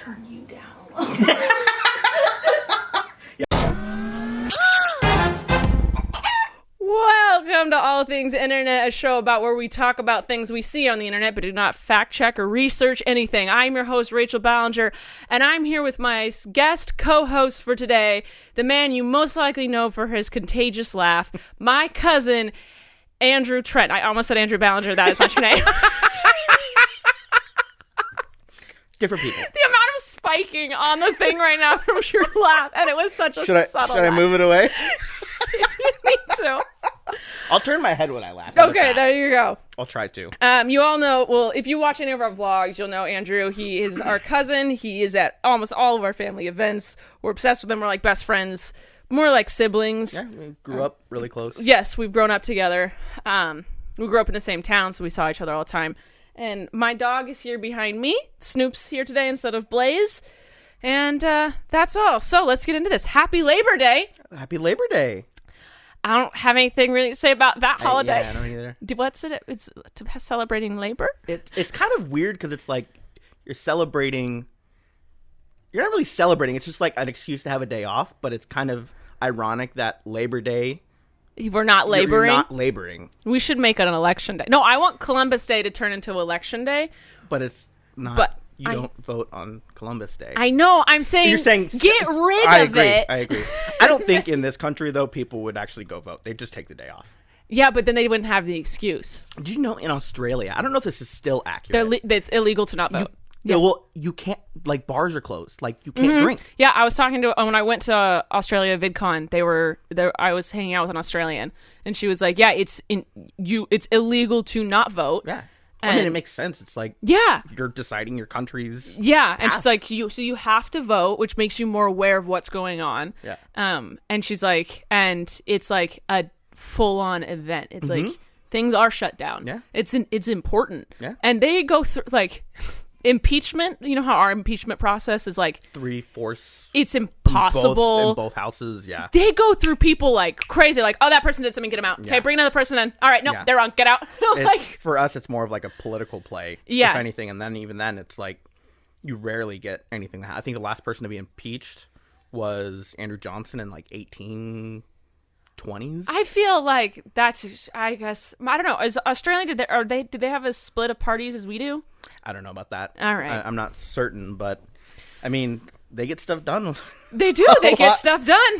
turn you down. Welcome to All Things Internet, a show about where we talk about things we see on the internet but do not fact check or research anything. I'm your host, Rachel Ballinger, and I'm here with my guest co-host for today, the man you most likely know for his contagious laugh, my cousin, Andrew Trent. I almost said Andrew Ballinger. That is not your name. Different people. The amount of spiking on the thing right now from your laugh, and it was such a subtle Should I move it away? Me too. I'll turn my head when I laugh. Okay, there you go. I'll try to. You all know, well, if you watch any of our vlogs, you'll know Andrew. He is our cousin. He is at almost all of our family events. We're obsessed with him. We're like best friends, more like siblings. Yeah, we grew up really close. Yes, we've grown up together. We grew up in the same town, so we saw each other all the time. And my dog is here behind me. Snoop's here today instead of Blaze. And that's all. So let's get into this. Happy Labor Day. Happy Labor Day. I don't have anything really to say about that holiday. Yeah, I don't either. What's it? It's celebrating labor? It's kind of weird because it's like you're celebrating. You're not really celebrating. It's just like an excuse to have a day off, but it's kind of ironic that Labor Day. We're not laboring? You're not laboring. We should make it an election day. No, I want Columbus Day to turn into election day. But it's not. But you don't vote on Columbus Day. I know. I'm saying, you're saying get rid of it. I agree. I don't think in this country, though, people would actually go vote. They'd just take the day off. Yeah, but then they wouldn't have the excuse. Do you know in Australia, I don't know if this is still accurate. It's illegal to not vote. Yes. Well, you can't, like, bars are closed. Like, you can't drink. Yeah, I was talking to, when I went to Australia VidCon, I was hanging out with an Australian, and she was like, yeah, it's illegal to not vote. Yeah. I mean, it makes sense. It's like, yeah, you're deciding your country's yeah, path. And she's like, so you have to vote, which makes you more aware of what's going on. Yeah. And she's like, and it's like a full-on event. It's like things are shut down. Yeah. It's important. Yeah. And they go through like impeachment. You know how our impeachment process is like 3/4. It's impossible in both houses. Yeah. They go through people like crazy. Like, oh, that person did something. Get them out. Yeah. Okay, bring another person in. All right, no, they're wrong. Get out. Like, for us, it's more of like a political play. Yeah. If anything, and then even then, it's like you rarely get anything. I think the last person to be impeached was Andrew Johnson in like 1820s. I feel like that's. I guess I don't know. Is Australia did they have a split of parties as we do? I don't know about that. All right. I'm not certain, but I mean, they get stuff done. They do. They get stuff done.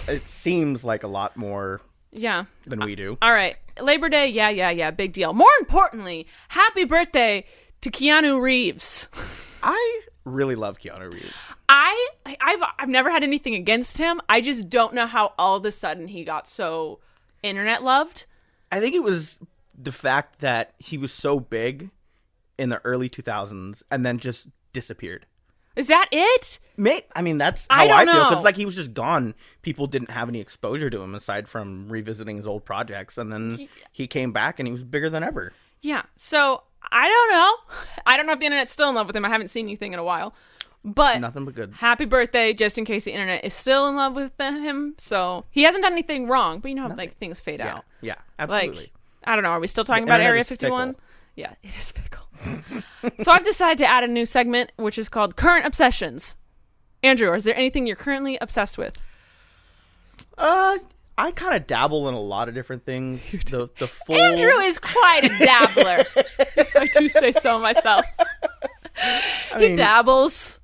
It seems like a lot more than we do. All right. Labor Day. Yeah. Big deal. More importantly, happy birthday to Keanu Reeves. I really love Keanu Reeves. I've never had anything against him. I just don't know how all of a sudden he got so internet loved. I think it was the fact that he was so big in the early 2000s and then just disappeared. Is that it? I mean, that's how I feel. know. Because like he was just gone. People didn't have any exposure to him aside from revisiting his old projects. And then he came back and he was bigger than ever. Yeah. So I don't know. I don't know if the internet's still in love with him. I haven't seen anything in a while. But nothing but good. Happy birthday, just in case the internet is still in love with him. So he hasn't done anything wrong. But you know how like things fade out. Yeah, absolutely. Like, I don't know. Are we still talking about Area 51? Yeah, it is fickle. So I've decided to add a new segment, which is called Current Obsessions. Andrew, is there anything you're currently obsessed with? I kind of dabble in a lot of different things. The full... Andrew is quite a dabbler, if I do say so myself. He dabbles.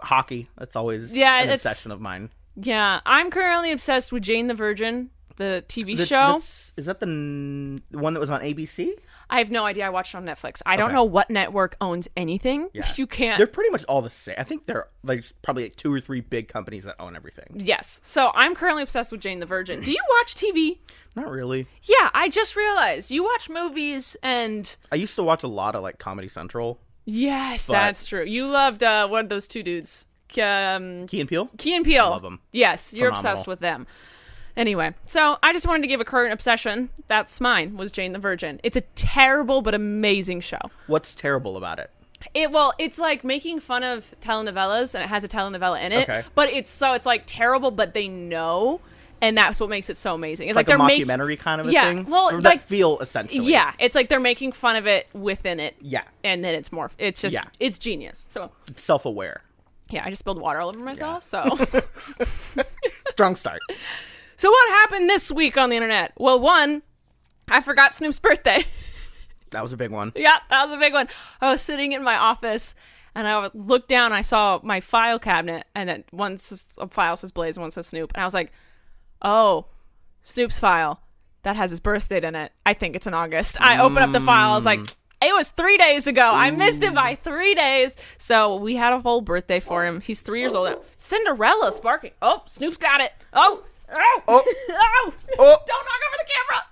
Hockey, that's always an obsession of mine. Yeah, I'm currently obsessed with Jane the Virgin, the TV show. Is that the one that was on ABC? I have no idea. I watched it on Netflix. I don't know what network owns anything. Yeah. You can't. They're pretty much all the same. I think they're like probably like 2 or 3 big companies that own everything. Yes. So I'm currently obsessed with Jane the Virgin. Do you watch TV? Not really. Yeah, I just realized you watch movies and... I used to watch a lot of like Comedy Central. Yes, that's true. You loved one of those two dudes. Key and Peele? Key and Peele. Love them. Yes, you're Phenomenal. obsessed with them. Anyway, so I just wanted to give a current obsession. That's mine, was Jane the Virgin. It's a terrible but amazing show. What's terrible about it? It's like making fun of telenovelas, and it has a telenovela in it. Okay. But it's like terrible, but they know, and that's what makes it so amazing. It's like a mockumentary kind of a thing? Well, or like, that feel, essentially. Yeah, it's like they're making fun of it within it. Yeah. And then it's just, it's genius. So it's self-aware. Yeah, I just spilled water all over myself, so. Strong start. So what happened this week on the internet? Well, one, I forgot Snoop's birthday. That was a big one. Yeah, that was a big one. I was sitting in my office, and I looked down, and I saw my file cabinet, and then one file says Blaze, and one says Snoop. And I was like, oh, Snoop's file. That has his birthday in it. I think it's in August. I opened up the file. I was like, it was 3 days ago. I missed it by 3 days. So we had a whole birthday for him. He's 3 years old now. Cinderella's barking. Oh, Snoop's got it. Oh, oh, oh, oh. Don't knock over the camera.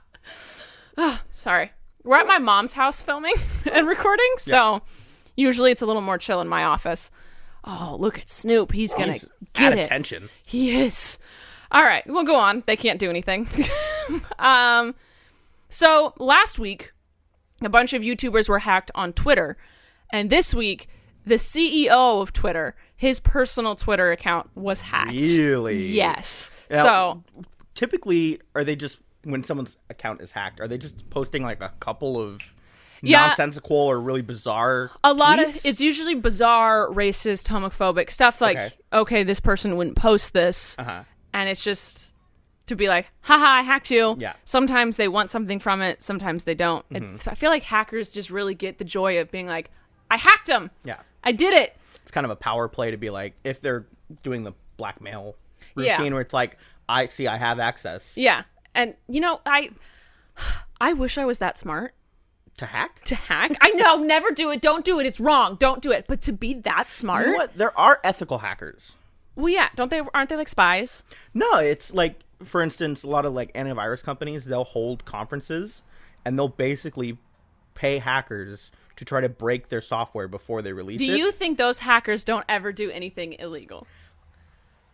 Oh, sorry. We're at my mom's house filming and recording. So usually it's a little more chill in my office. Oh, look at Snoop. He's going to get it. Attention. He is. All right, we'll go on. They can't do anything. So last week, a bunch of YouTubers were hacked on Twitter. And this week, the CEO of Twitter, his personal Twitter account was hacked. Really? Yes. Now, so typically, are they just, when someone's account is hacked, are they just posting like a couple of nonsensical or really bizarre a lot tweets? of it's usually bizarre, racist, homophobic stuff like, okay, this person wouldn't post this. And it's just to be like, haha, I hacked you. Yeah. Sometimes they want something from it. Sometimes they don't. I feel like hackers just really get the joy of being like, I hacked him. Yeah. I did it. It's kind of a power play to be like, if they're doing the blackmail routine where it's like, I have access. Yeah. And, you know, I wish I was that smart. To hack? To hack? I know, never do it. Don't do it. It's wrong. Don't do it. But to be that smart? You know what? There are ethical hackers. Well, yeah. Aren't they like spies? No, it's like, for instance, a lot of like antivirus companies, they'll hold conferences and they'll basically pay hackers to try to break their software before they release it. Do you think those hackers don't ever do anything illegal?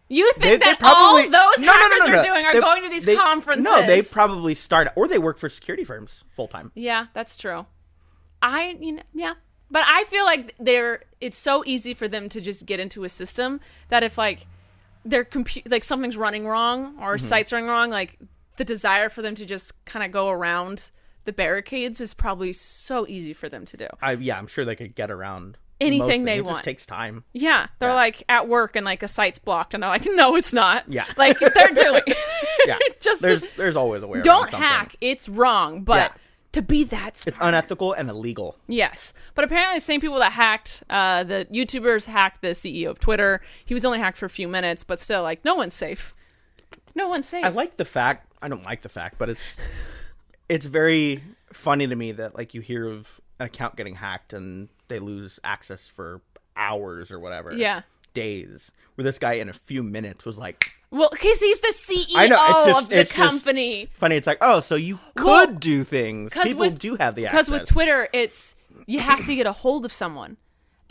You think that all those hackers are doing are going to these conferences? No, they probably start, or they work for security firms full time. Yeah, that's true. Yeah. But I feel like it's so easy for them to just get into a system that if like their like something's running wrong or sites running wrong, like the desire for them to just kind of go around the barricades is probably so easy for them to do. I'm sure they could get around anything they want. It just takes time. Yeah, they're like at work and like a site's blocked and they're like, no, it's not. Yeah, like they're doing. Yeah, just there's always a way. Don't hack. It's wrong, but to be that smart. It's unethical and illegal. Yes, but apparently the same people that hacked the YouTubers hacked the CEO of Twitter. He was only hacked for a few minutes, but still, like, no one's safe. No one's safe. I don't like the fact, but it's very funny to me that like you hear of an account getting hacked and they lose access for hours or whatever. Yeah. Days. Where this guy in a few minutes was like, well, because he's the CEO of the company. Funny, it's like, oh, so you could do things. People do have the access. Because with Twitter, it's you have to get a hold of someone.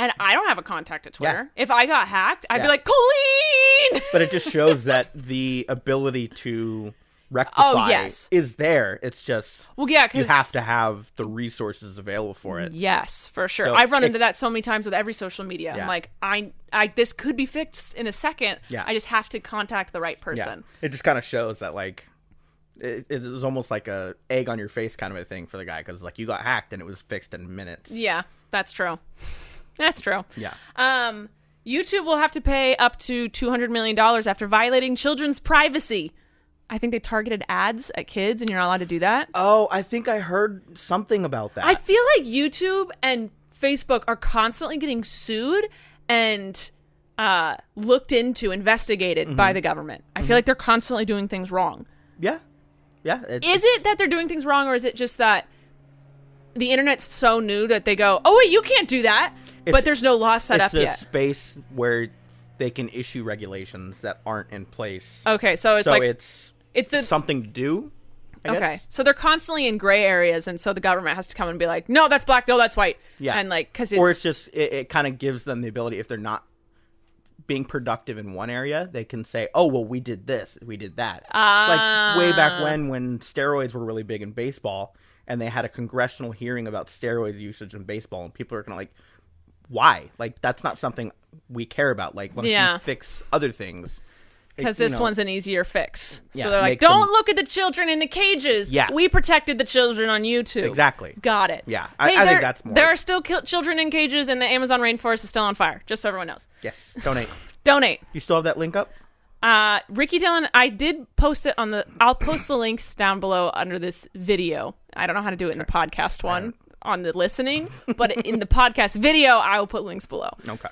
And I don't have a contact at Twitter. Yeah. If I got hacked, I'd be like, clean! But it just shows that the ability to rectify is there. It's just you have to have the resources available for it. Yes, for sure. So I've run into that so many times with every social media. Yeah. I'm like, I this could be fixed in a second. Yeah. I just have to contact the right person. Yeah. It just kind of shows that like it was almost like a egg on your face kind of a thing for the guy because like you got hacked and it was fixed in minutes. Yeah, that's true. That's true. Yeah. YouTube will have to pay up to $200 million after violating children's privacy. I think they targeted ads at kids, and you're not allowed to do that. Oh, I think I heard something about that. I feel like YouTube and Facebook are constantly getting sued and looked into, investigated by the government. I feel like they're constantly doing things wrong. Yeah. Yeah. Is it that they're doing things wrong, or is it just that the internet's so new that they go, oh, wait, you can't do that, but there's no law set up yet? It's a space where they can issue regulations that aren't in place. Okay, so it's something to do, I guess. So they're constantly in gray areas, and so the government has to come and be like, no, that's black, no, that's white. Yeah. And like, because or it's just, it kind of gives them the ability, if they're not being productive in one area, they can say, oh, well, we did this, we did that. It's like way back when steroids were really big in baseball, and they had a congressional hearing about steroids usage in baseball, and people are kind of like, why? Like, that's not something we care about. Like, why don't you fix other things? Because this one's an easier fix. Yeah, so they're like, don't look at the children in the cages. Yeah. We protected the children on YouTube. Exactly. Got it. Yeah. I think that's more. There are still children in cages, and the Amazon rainforest is still on fire, just so everyone knows. Yes. Donate. Donate. You still have that link up? Ricky Dillon, I did post it I'll post the links down below under this video. I don't know how to do it in the podcast one on the listening, but in the podcast video, I will put links below. Okay.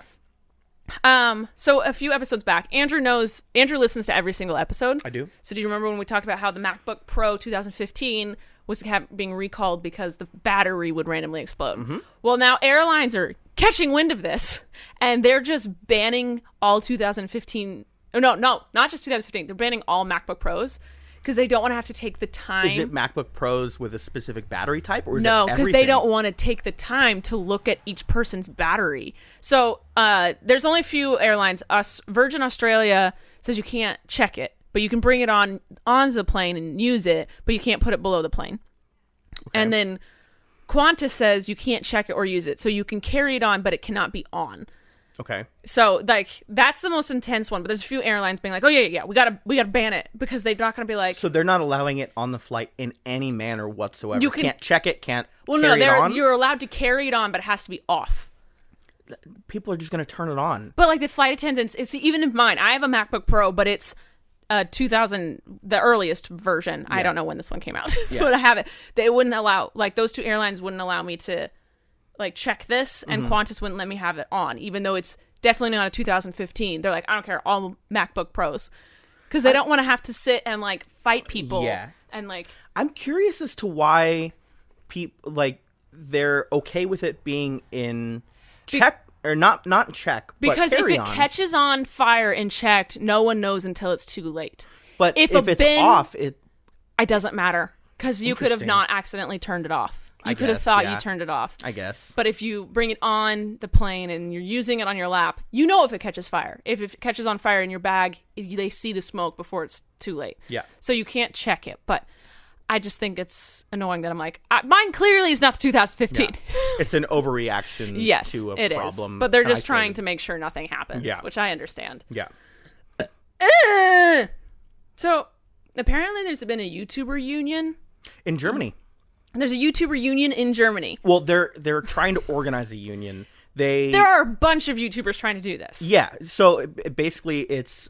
So a few episodes back, Andrew listens to every single episode. I do. So do you remember when we talked about how the MacBook Pro 2015 was being recalled because the battery would randomly explode? Mm-hmm. Well, now airlines are catching wind of this, and they're just banning all 2015. Oh, no, not just 2015. They're banning all MacBook Pros because they don't want to have to take the time. Is it MacBook Pros with a specific battery type? Or is no, because they don't want to take the time to look at each person's battery. So there's only a few airlines. Virgin Australia says you can't check it, but you can bring it onto the plane and use it, but you can't put it below the plane. Okay. And then Qantas says you can't check it or use it, so you can carry it on, but it cannot be on. Okay. So that's the most intense one, but there's a few airlines being like, "Oh yeah, we gotta ban it," because they're not gonna be like. So they're not allowing it on the flight in any manner whatsoever. You can't check it, can't. Well, carry no, it on? You're allowed to carry it on, but it has to be off. People are just gonna turn it on. But like the flight attendants, it's even in mine. I have a MacBook Pro, but it's 2000, the earliest version. Yeah. I don't know when this one came out, but I have it. They wouldn't allow, like, those two airlines wouldn't allow me to. Like, check this, and Qantas wouldn't let me have it on, even though it's definitely not a 2015. They're like, I don't care, all MacBook Pros, because they don't want to have to sit and like fight people. Yeah, and like, I'm curious as to why people they're okay with it being in check or not check, because but if it catches on fire and checked, no one knows until it's too late. But if it's off, it doesn't matter, because you could have not accidentally turned it off. You could have thought you turned it off. I guess. But if you bring it on the plane and you're using it on your lap, you know if it catches fire. If it catches on fire in your bag, they see the smoke before it's too late. Yeah. So you can't check it. But I just think it's annoying that I'm like, mine clearly is not the 2015. Yeah. It's an overreaction to a problem. Is. But they're just trying to make sure nothing happens, which I understand. Yeah. So apparently there's been a YouTuber union. In Germany. There's a YouTuber union in Germany. Well, they're trying to organize a union. There are a bunch of YouTubers trying to do this. Yeah. So basically, it's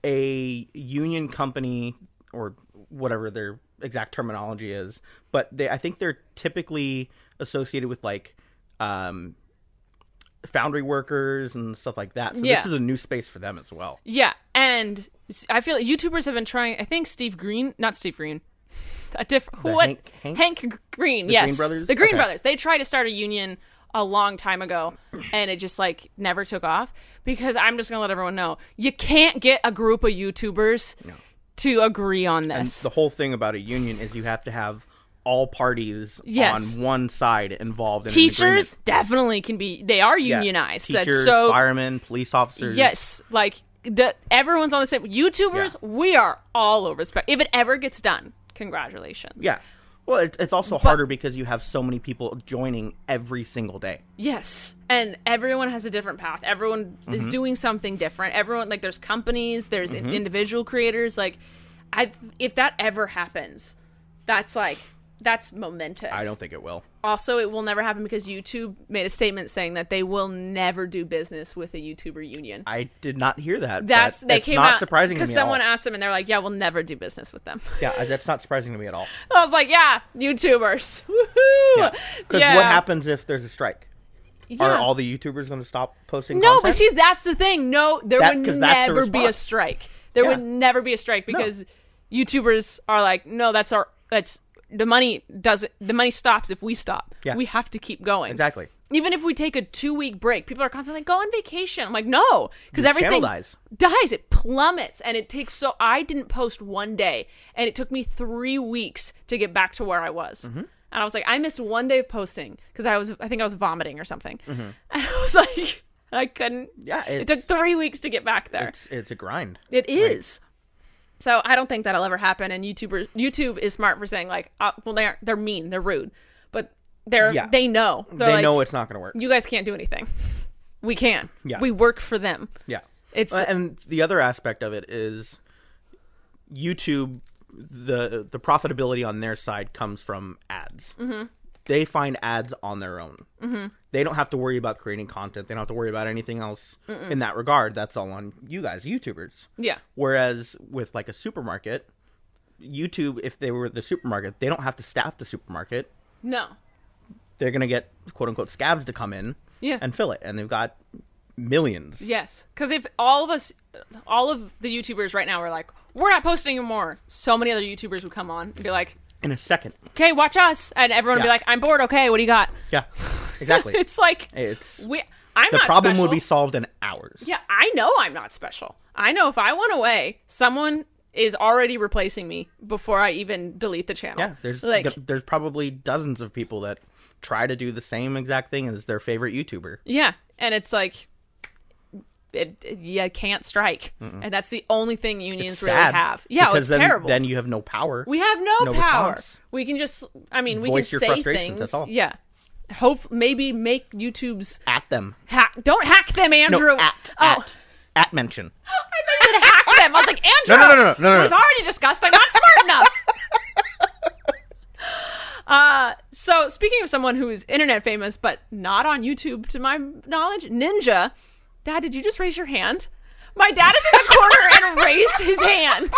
a union company or whatever their exact terminology is, but I think they're typically associated with like foundry workers and stuff like that. So this is a new space for them as well. Yeah, and I feel like YouTubers have been trying. I think Hank Green, yes. Green Brothers? The Green Brothers. They tried to start a union a long time ago, and it just like never took off, because I'm just going to let everyone know, you can't get a group of YouTubers to agree on this. And the whole thing about a union is you have to have all parties on one side involved in Teachers definitely can be, they are unionized. Teachers, firemen, police officers. Yes, like everyone's on the same. YouTubers, we are all over the spectrum. If it ever gets done, congratulations. Yeah. Well, it's also harder because you have so many people joining every single day. Yes. And everyone has a different path. Everyone is doing something different. Everyone, like, there's companies, there's individual creators. Like, if that ever happens, that's momentous. I don't think it will. Also, it will never happen because YouTube made a statement saying that they will never do business with a YouTuber union. I did not hear that. They came out surprising to me because someone asked them, and they're like, "Yeah, we'll never do business with them." Yeah, that's not surprising to me at all. I was like, "Yeah, YouTubers, woohoo!" Because what happens if there's a strike? Yeah. Are all the YouTubers going to stop posting? No, content? but that's the thing. No, there would never be a strike. There would never be a strike because YouTubers are like, "No, that's the money stops if we stop. Yeah. We have to keep going." Exactly. Even if we take a 2-week break, people are constantly like, go on vacation. I'm like, no, because everything dies. It plummets, and it takes I didn't post one day, and it took me 3 weeks to get back to where I was. And I was like, I missed one day of posting because I think I was vomiting or something. And I was like, I couldn't. Yeah, it took 3 weeks to get back there. It's a grind. It is. Right. So I don't think that'll ever happen. And YouTube is smart for saying like, well, they're mean, they're rude, but they know. They know it's not going to work. You guys can't do anything. We can. Yeah. We work for them. Yeah. It's and the other aspect of it is YouTube. The profitability on their side comes from ads. Mm-hmm. They find ads on their own. Mm-hmm. They don't have to worry about creating content. They don't have to worry about anything else in that regard. That's all on you guys, YouTubers. Yeah. Whereas with like a supermarket, YouTube, if they were the supermarket, they don't have to staff the supermarket. No. They're going to get quote unquote scabs to come in and fill it. And they've got millions. Yes. Because if all of the YouTubers right now are like, we're not posting anymore, so many other YouTubers would come on and be like, in a second. Okay, watch us. And everyone would be like, I'm bored. Okay, what do you got? Yeah, exactly. It's like, I'm the not problem special. would be solved in hours. Yeah, I know I'm not special. I know if I went away, someone is already replacing me before I even delete the channel. Yeah, there's probably dozens of people that try to do the same exact thing as their favorite YouTuber. Yeah, and it's like, you can't strike. And that's the only thing unions really have. Yeah, it's terrible. Then you have no power. We have no power. Response. We can just, we Voice can your say things. That's all. Yeah. Maybe make YouTube's... At them. Don't hack them, Andrew. No, at mention. I thought you said hack them. I was like, Andrew. No. We've already discussed. I'm not smart enough. So speaking of someone who is internet famous, but not on YouTube, to my knowledge, Ninja. Dad, did you just raise your hand? My dad is in the corner and raised his hand.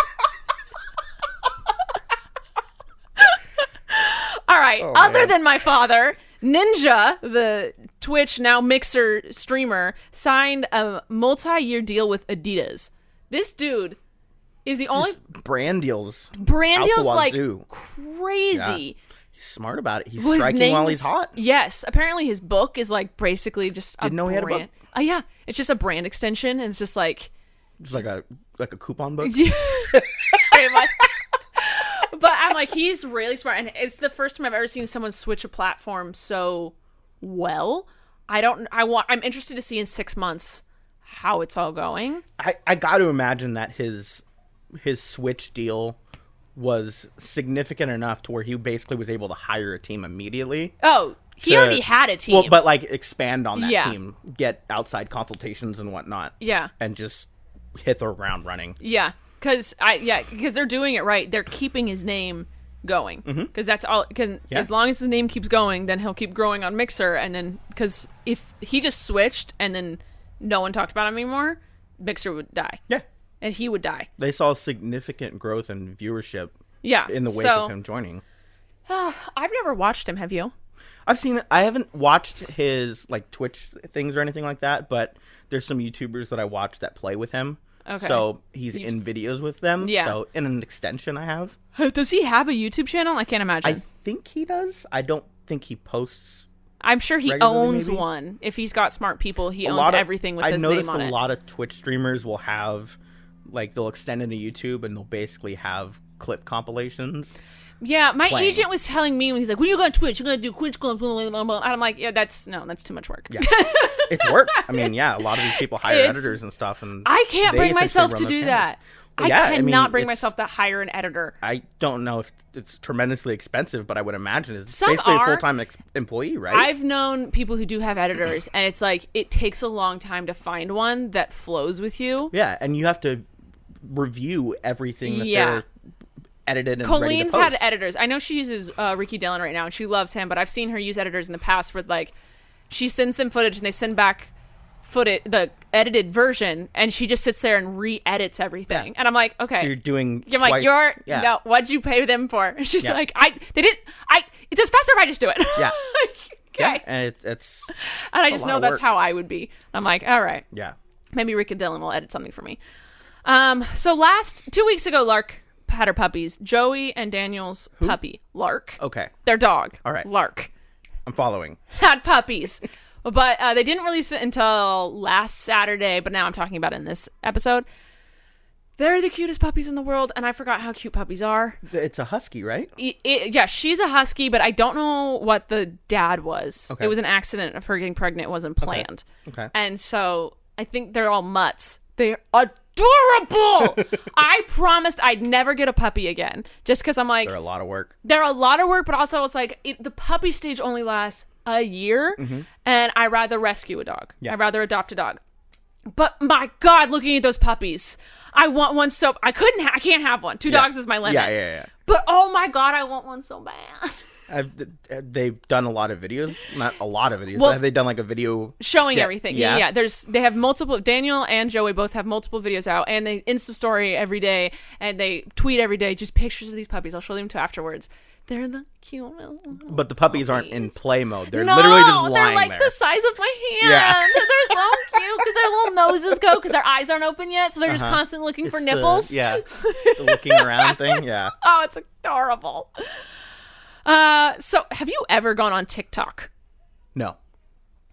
All right. Other than my father, Ninja, the Twitch, now Mixer streamer, signed a multi-year deal with Adidas. This dude is the only... Brand deals like crazy. Yeah. He's smart about it. He's striking while he's hot. Yes. Apparently his book is like basically just Didn't know he had a book. Oh, yeah. It's just a brand extension, and it's just like... It's like a coupon book? Yeah. Pretty much. But I'm like, he's really smart, and it's the first time I've ever seen someone switch a platform so well. I'm interested to see in 6 months how it's all going. I got to imagine that his Switch deal was significant enough to where he basically was able to hire a team immediately. Oh, he already had a team. Well, but like expand on that team, get outside consultations and whatnot. Yeah. And just hit the ground running. Yeah. Because they're doing it right. They're keeping his name going. Because that's all. As long as his name keeps going, then he'll keep growing on Mixer. And then, because if he just switched and then no one talked about him anymore, Mixer would die. Yeah. And he would die. They saw significant growth in viewership. Yeah. In the wake of him joining. I've never watched him. Have you? I've seen it. I haven't watched his like Twitch things or anything like that, but there's some YouTubers that I watch that play with him. Okay. So he's in videos with them. Yeah. So in an extension I have. Does he have a YouTube channel? I can't imagine. I think he does. I don't think he posts. I'm sure he owns one. If he's got smart people, he owns everything with his name on it. I noticed a lot of Twitch streamers will have, like, they'll extend into YouTube and they'll basically have clip compilations. Yeah, my agent was telling me when he's like, "When you go on Twitch, you're gonna do Twitch," and I'm like, "Yeah, that's too much work." Yeah, it's work. I mean, a lot of these people hire editors and stuff, and I can't bring myself to do that. I cannot bring myself to hire an editor. I don't know if it's tremendously expensive, but I would imagine it's basically a full-time employee, right? I've known people who do have editors, and it's like it takes a long time to find one that flows with you. Yeah, and you have to review everything that they're edited and ready to post. Colleen's had editors. I know she uses Ricky Dillon right now, and she loves him, but I've seen her use editors in the past where, like, she sends them footage, and they send back the edited version, and she just sits there and re-edits everything. And I'm like, okay. So you're doing I'm like, no, what'd you pay them for? And she's like, it's just faster if I just do it. Yeah. Okay. Yeah, and it's and I just know that's how I would be. I'm like, all right. Yeah. Maybe Ricky Dillon will edit something for me. So 2 weeks ago, Lark had her puppies. Joey and Daniel's puppy, Lark. Okay. Their dog. All right. Lark. I'm following. Had puppies. But they didn't release it until last Saturday, but now I'm talking about it in this episode. They're the cutest puppies in the world, and I forgot how cute puppies are. It's a Husky, right? Yeah, she's a Husky, but I don't know what the dad was. Okay. It was an accident of her getting pregnant. It wasn't planned. Okay. And so I think they're all mutts. They're adorable! I promised I'd never get a puppy again, just because I'm like... They're a lot of work. They're a lot of work, but also it's like the puppy stage only lasts a year, and I'd rather rescue a dog. Yeah. I'd rather adopt a dog. But my God, looking at those puppies, I want one so I can't have one. 2 dogs is my limit. Yeah. But oh my God, I want one so bad. They've done a lot of videos, not a lot of videos, Well, but have they done like a video showing everything? Yeah. They have multiple. Daniel and Joey both have multiple videos out, and they Insta story every day, and they tweet every day just pictures of these puppies. I'll show them to afterwards. They're the cute little But the puppies aren't in play mode. They're no, literally just lying they're like there. the size of my hand. Yeah. They're so cute because their little noses go because their eyes aren't open yet, so they're just constantly looking for nipples. The looking around thing. Yeah. Oh, it's adorable. So have you ever gone on TikTok? No.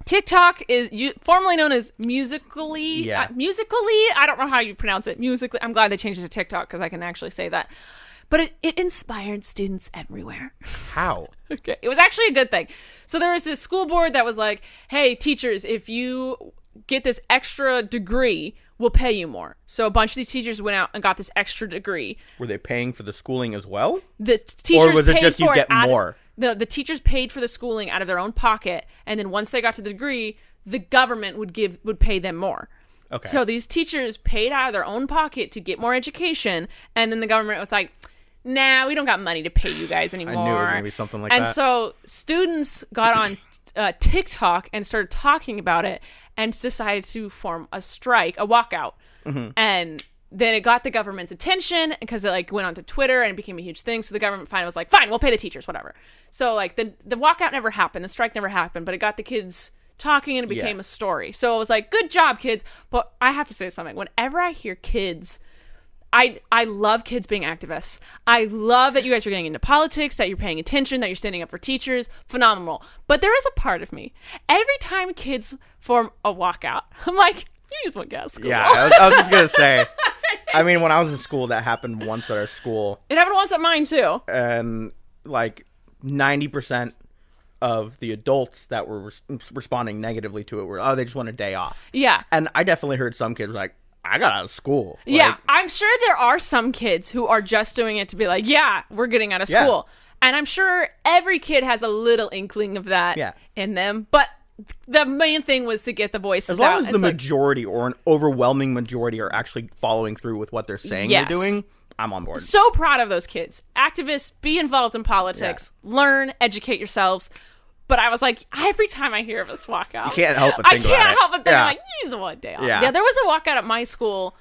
TikTok is formerly known as Musically. Yeah. Musically? I don't know how you pronounce it. Musically. I'm glad they changed it to TikTok because I can actually say that. But it inspired students everywhere. How? Okay. It was actually a good thing. So there was this school board that was like, hey, teachers, if you get this extra degree, we'll pay you more. So a bunch of these teachers went out and got this extra degree. Were they paying for the schooling as well? The teachers or was it paid just you for get more? The teachers paid for the schooling out of their own pocket, and then once they got to the degree, the government would pay them more. Okay. So these teachers paid out of their own pocket to get more education, and then the government was like, nah, we don't got money to pay you guys anymore. I knew it was going to be something like that. And so students got on TikTok and started talking about it and decided to form a strike, a walkout. Mm-hmm. And then it got the government's attention because it like went onto Twitter and it became a huge thing. So the government finally was like, fine, we'll pay the teachers, whatever. So like the walkout never happened. The strike never happened, but it got the kids talking and it became a story. So it was like, good job, kids. But I have to say something. Whenever I hear kids, I love kids being activists. I love that you guys are getting into politics, that you're paying attention, that you're standing up for teachers. Phenomenal. But there is a part of me, every time kids form a walkout, I'm like, you just want to go to school. Yeah, I was just going to say. I mean, when I was in school, that happened once at our school. It happened once at mine, too. And like 90% of the adults that were responding negatively to it were, they just want a day off. Yeah. And I definitely heard some kids like, I got out of school. Yeah, I'm sure there are some kids who are just doing it to be like, yeah, we're getting out of school. And I'm sure every kid has a little inkling of that in them. But the main thing was to get the voices out. As long as the majority or an overwhelming majority are actually following through with what they're saying they're doing, I'm on board. So proud of those kids. Activists, be involved in politics, learn, educate yourselves. But I was like, every time I hear of this walkout, you can't help but think about it. I can't help but think, I'm like, use one day off. Yeah, there was a walkout at my school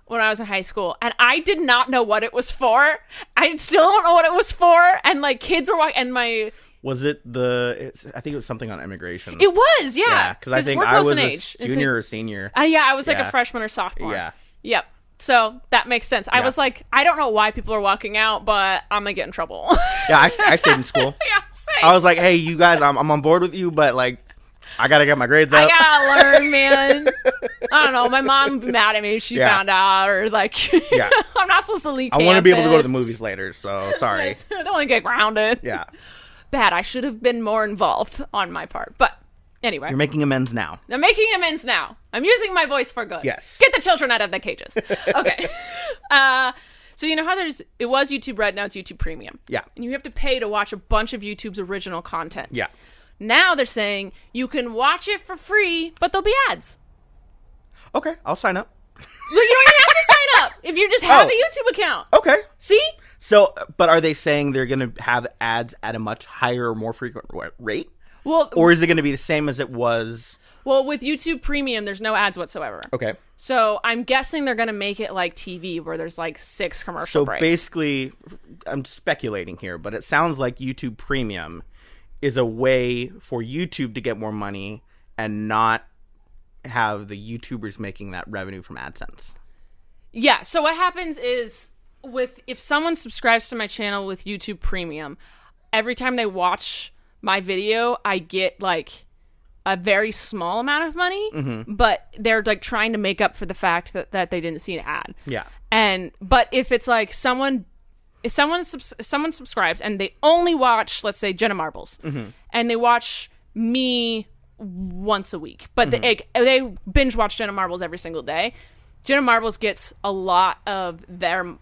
when I was in high school, and I did not know what it was for. I still don't know what it was for. And like kids were walking, and my... Was it I think it was something on immigration. It was, yeah. Yeah, because I think I was a junior or senior. Yeah, I was like a freshman or sophomore. Yeah. Yep. So that makes sense. I was like, I don't know why people are walking out, but I'm going to get in trouble. Yeah, I stayed in school. Yeah, same. I was like, hey, you guys, I'm on board with you, but like, I got to get my grades up. I got to learn, man. I don't know. My mom would be mad at me if she found out, or like, I'm not supposed to leave I want to be able to go to the movies later, so sorry. I don't want to get grounded. Yeah. Bad. I should have been more involved on my part, but... Anyway. You're making amends now. I'm making amends now. I'm using my voice for good. Yes. Get the children out of the cages. Okay. So you know how it was YouTube Red, now it's YouTube Premium. Yeah. And you have to pay to watch a bunch of YouTube's original content. Yeah. Now they're saying you can watch it for free, but there'll be ads. Okay, I'll sign up. But you don't even have to sign up if you just have a YouTube account. Okay. See? So, but are they saying they're going to have ads at a much higher or more frequent rate? Well, or is it going to be the same as it was? Well, with YouTube Premium, there's no ads whatsoever. Okay. So I'm guessing they're going to make it like TV, where there's like 6 commercial breaks. So basically, I'm speculating here, but it sounds like YouTube Premium is a way for YouTube to get more money and not have the YouTubers making that revenue from AdSense. Yeah. So what happens is if someone subscribes to my channel with YouTube Premium, every time they watch my video, I get like a very small amount of money, but they're like trying to make up for the fact that they didn't see an ad. Yeah. But if it's like someone subscribes and they only watch, let's say, Jenna Marbles, and they watch me once a week, but they binge watch Jenna Marbles every single day, Jenna Marbles gets a lot of their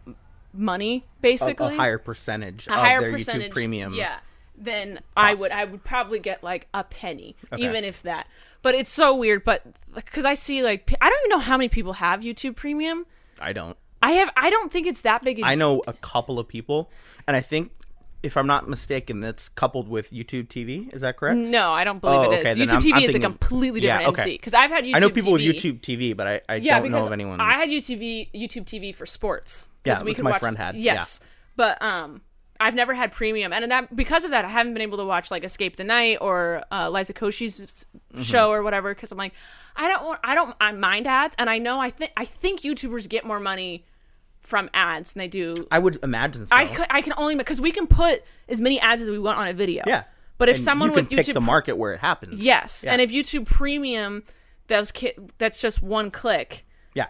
money, basically. A higher percentage of their YouTube Premium. Yeah. then I would probably get like a penny, even if that. But it's so weird. But because I see like I don't even know how many people have YouTube Premium. I don't. I don't think it's that big. I know a couple of people, and I think, if I'm not mistaken, that's coupled with YouTube TV. Is that correct? No, I don't believe it is. YouTube TV is a completely different entity. Because I've had YouTube TV. I know people with YouTube TV, but I don't know of anyone. I had YouTube TV for sports. Yeah, we could my friend had. Yes, but I've never had premium, and because of that, I haven't been able to watch like Escape the Night or Liza Koshy's show or whatever. Because I'm like, I mind ads, and I think YouTubers get more money from ads than they do. I would imagine so. I can only because we can put as many ads as we want on a video. Yeah, but if someone you with can YouTube pick the market where it happens. Yes, and if YouTube Premium, that's just one click. Yeah.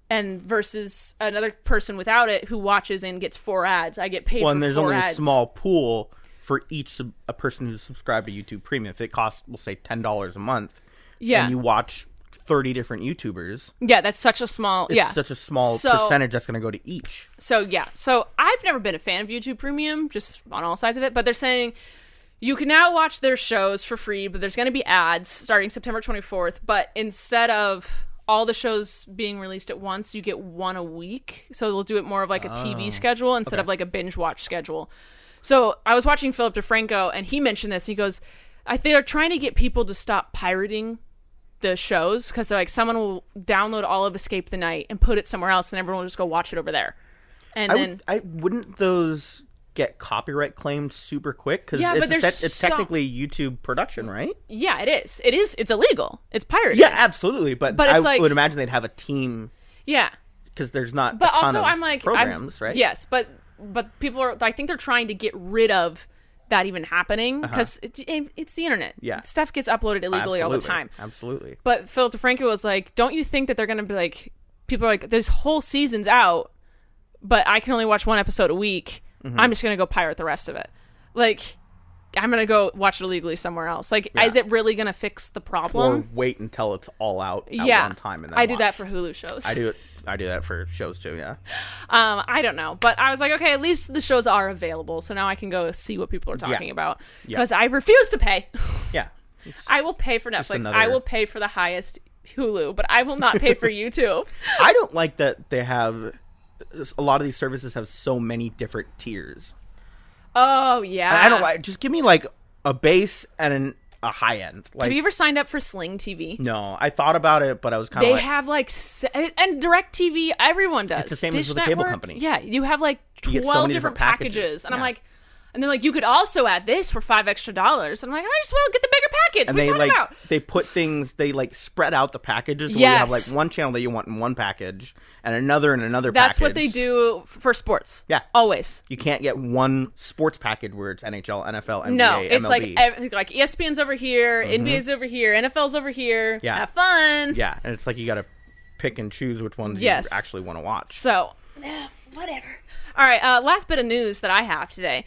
And versus another person without it who watches and gets 4 ads, I get paid for 4 ads. And there's only a small pool for each a person who's subscribed to YouTube Premium. If it costs, we'll say, $10 a month, and you watch 30 different YouTubers. Yeah, that's such a small. It's such a small percentage that's going to go to each. So I've never been a fan of YouTube Premium, just on all sides of it. But they're saying you can now watch their shows for free, but there's going to be ads starting September 24th. But instead of all the shows being released at once, you get one a week. So they'll do it more of like a TV schedule instead of like a binge watch schedule. So I was watching Philip DeFranco, and he mentioned this. He goes, I think they're trying to get people to stop pirating the shows, because they're like, someone will download all of Escape the Night and put it somewhere else, and everyone will just go watch it over there. And wouldn't those get copyright claimed super quick? Because it's technically YouTube production, right? Yeah, it is. It's illegal. It's pirated. Yeah, absolutely. But I would imagine they'd have a team. Yeah, because there's not. But a ton also, of I'm like programs, right? Yes, but people are. I think they're trying to get rid of that even happening, because it's the internet. Yeah, stuff gets uploaded illegally all the time. Absolutely. But Philip DeFranco was like, don't you think that they're going to be like, people are like, there's whole seasons out, but I can only watch one episode a week. I'm just going to go pirate the rest of it. Like, I'm going to go watch it illegally somewhere else. Like, is it really going to fix the problem? Or wait until it's all out at one time and then I do that for Hulu shows. I do that for shows too, yeah. I don't know. But I was like, okay, at least the shows are available, so now I can go see what people are talking about. Because I refuse to pay. Yeah. I will pay for Netflix. I will pay for the highest Hulu, but I will not pay for YouTube. I don't like that they have... A lot of these services have so many different tiers. Oh, yeah. I don't like... Just give me, like, a base and a high end. Like, have you ever signed up for Sling TV? No. I thought about it, but I was kind of They have, like... and DirecTV, everyone does. It's the same Dish as with the Network, cable company. Yeah, you have, like, 12 so different packages. And yeah. I'm like... And they're like, you could also add this for $5 extra. And I'm like, I might as well get the bigger package. And what are you talking about? They put things, they like spread out the packages. Where you have like one channel that you want in one package and another in another package. That's what they do for sports. Yeah. Always. You can't get one sports package where it's NHL, NFL, NBA, no, it's MLB. like ESPN's over here, NBA's over here, NFL's over here. Yeah. Have fun. Yeah, and it's like you got to pick and choose which ones you actually want to watch. So, whatever. All right, last bit of news that I have today.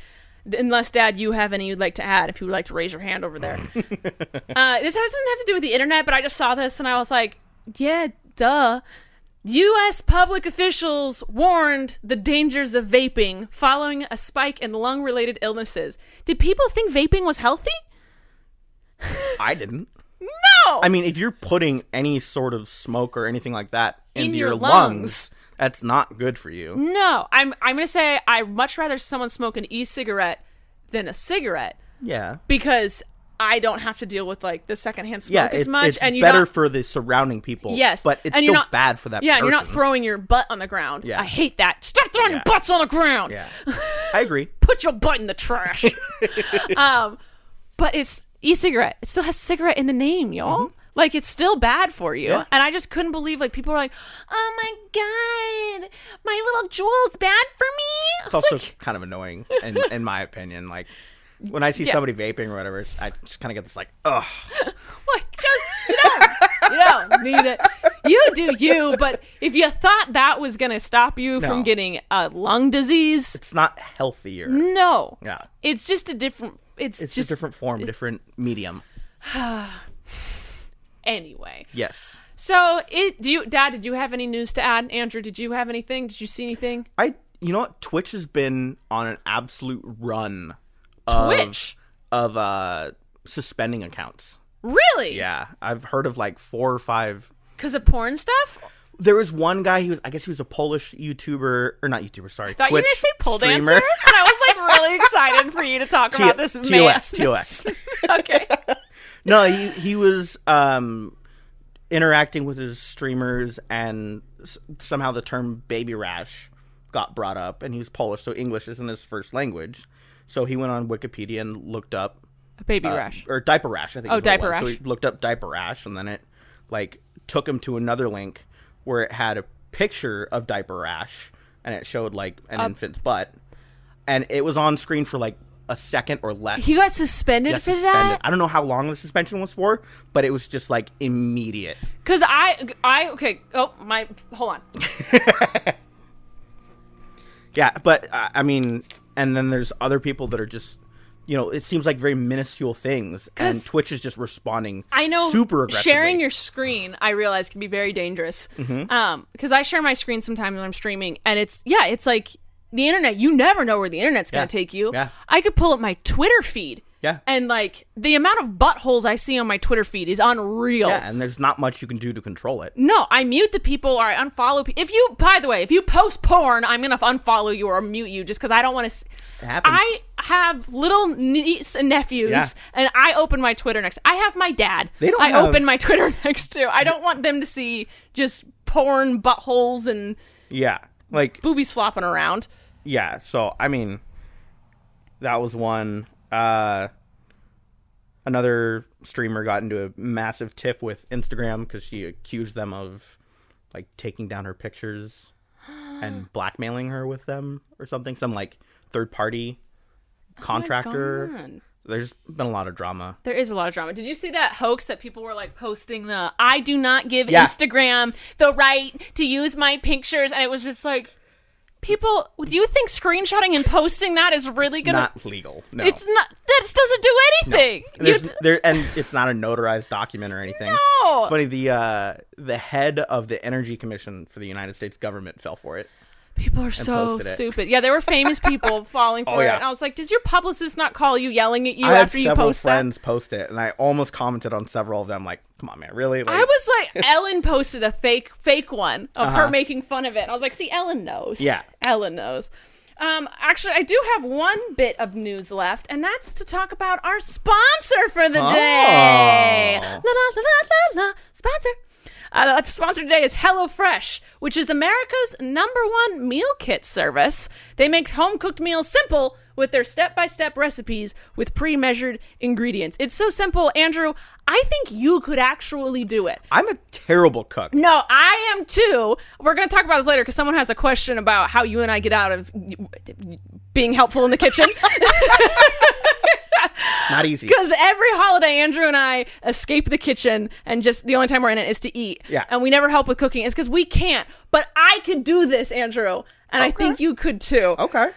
Unless, Dad, you have any you'd like to add, if you would like to raise your hand over there. This doesn't have to do with the internet, but I just saw this and I was like, yeah, duh. U.S. public officials warned the dangers of vaping following a spike in lung-related illnesses. Did people think vaping was healthy? I didn't. No! I mean, if you're putting any sort of smoke or anything like that into your lungs, that's not good for you. No, I'm gonna say I'd much rather someone smoke an e-cigarette than a cigarette. Yeah, because I don't have to deal with like the secondhand smoke as much. It's better for the surrounding people. Yes, but it's still bad for that. Yeah, person. You're not throwing your butt on the ground. Yeah, I hate that. Stop throwing your butts on the ground. Yeah, I agree. Put your butt in the trash. But it's e-cigarette. It still has cigarette in the name, y'all. Mm-hmm. Like, it's still bad for you. Yeah. And I just couldn't believe, like, people were like, oh, my God, my little Juul's bad for me. It's also kind of annoying, in my opinion. Like, when I see somebody vaping or whatever, I just kind of get this, like, ugh. Like, you don't need it. You do you, but if you thought that was going to stop you from getting a lung disease. It's not healthier. No. Yeah. It's just a different, it's just a different form, different medium. Anyway. Yes. So, Dad, did you have any news to add? Andrew, did you have anything? Did you see anything? You know what? Twitch has been on an absolute run. Twitch? suspending accounts. Really? Yeah, I've heard of like 4 or 5. Because of porn stuff? There was one guy, I guess he was a Polish YouTuber, or not YouTuber, sorry, I thought Twitch you were going to say pole streamer. dancer, and I was like really excited for you to talk about this man. TOS. Okay. No, he was interacting with his streamers, and somehow the term baby rash got brought up, and he was Polish, so English isn't his first language. So he went on Wikipedia and looked up a baby rash, or diaper rash, I think. Oh, diaper rash. So he looked up diaper rash, and then it like took him to another link where it had a picture of diaper rash, and it showed like an infant's butt, and it was on screen for like a second or less. He got suspended for that? I don't know how long the suspension was for, but it was just like immediate. Because okay. Oh, hold on. Yeah, but I mean, and then there's other people that are just, it seems like very minuscule things, and Twitch is just responding. I know, super aggressively. Sharing your screen, I realize, can be very dangerous. Because I share my screen sometimes when I'm streaming, and it's like the internet. You never know where the internet's going to take you. Yeah. I could pull up my Twitter feed. Yeah. And like the amount of buttholes I see on my Twitter feed is unreal. Yeah, and there's not much you can do to control it. No, I mute the people or I unfollow people. By the way, if you post porn, I'm going to unfollow you or mute you just because I don't want to. It happens. I have little niece and nephews, and I open my Twitter next. I have my dad. Open my Twitter next to. I don't want them to see just porn buttholes and like boobies flopping around. Yeah, so I mean, that was one. Another streamer got into a massive tiff with Instagram because she accused them of like taking down her pictures and blackmailing her with them or something. Some like third party contractor. There's been a lot of drama. There is a lot of drama. Did you see that hoax that people were like posting I do not give Instagram the right to use my pictures, and it was just like, people, do you think screenshotting and posting that is really going to... It's not legal. No. It's not. That doesn't do anything. No. And it's not a notarized document or anything. No. It's funny, the head of the Energy Commission for the United States government fell for it. People are so stupid. Yeah, there were famous people falling for it. And I was like, does your publicist not call you yelling at you after you post that? I had several friends post it, and I almost commented on several of them like, come on, man, really? Like, I was like, Ellen posted a fake one of her making fun of it. And I was like, see, Ellen knows. Yeah. Ellen knows. Actually, I do have one bit of news left, and that's to talk about our sponsor for the day. La, la, la, la, la, sponsor. The sponsor today is HelloFresh, which is America's #1 meal kit service. They make home-cooked meals simple with their step-by-step recipes with pre-measured ingredients. It's so simple, Andrew, I think you could actually do it. I'm a terrible cook. No, I am too. We're going to talk about this later because someone has a question about how you and I get out of being helpful in the kitchen. Not easy. Because every holiday, Andrew and I escape the kitchen, and just the only time we're in it is to eat. Yeah. And we never help with cooking. It's because we can't. But I could do this, Andrew. And I think you could too. Okay.